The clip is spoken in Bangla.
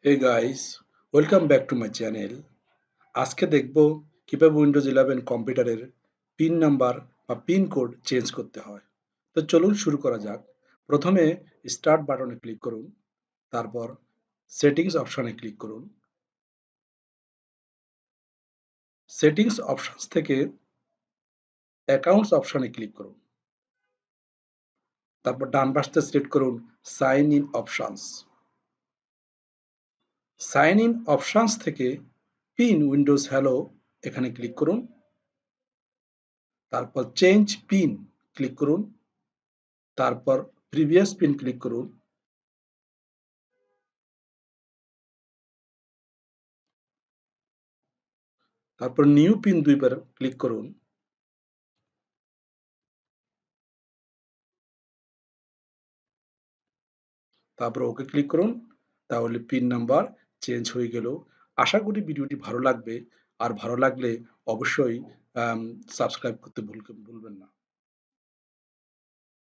Hey guys, welcome back to my channel. আজকে দেখব কিভাবে উইন্ডোজ 11 কম্পিউটারের পিন নাম্বার বা পিন কোড চেঞ্জ করতে হয়। তো চলুন শুরু করা যাক। প্রথমে স্টার্ট বাটনে ক্লিক করুন, তারপর সেটিংস অপশনে ক্লিক করুন। সেটিংস অপশনস থেকে অ্যাকাউন্টস অপশনে ক্লিক করুন, তারপর ডান পাশে সিলেক্ট করুন sign in options. Sign in options থেকে পিন উইন্ডোজ হ্যালো এখানে ক্লিক করুন, তারপর চেঞ্জ পিন ক্লিক করুন, তারপর প্রিভিয়াস পিন ক্লিক করুন, তারপর নিউ পিন দুইবার ক্লিক করুন, তারপর ওকে ক্লিক করুন। তাহলে পিন নাম্বার চেঞ্জ হয়ে গেল। আশা করি ভিডিওটি ভালো লাগবে, আর ভালো লাগলে অবশ্যই সাবস্ক্রাইব করতে ভুলবেন না।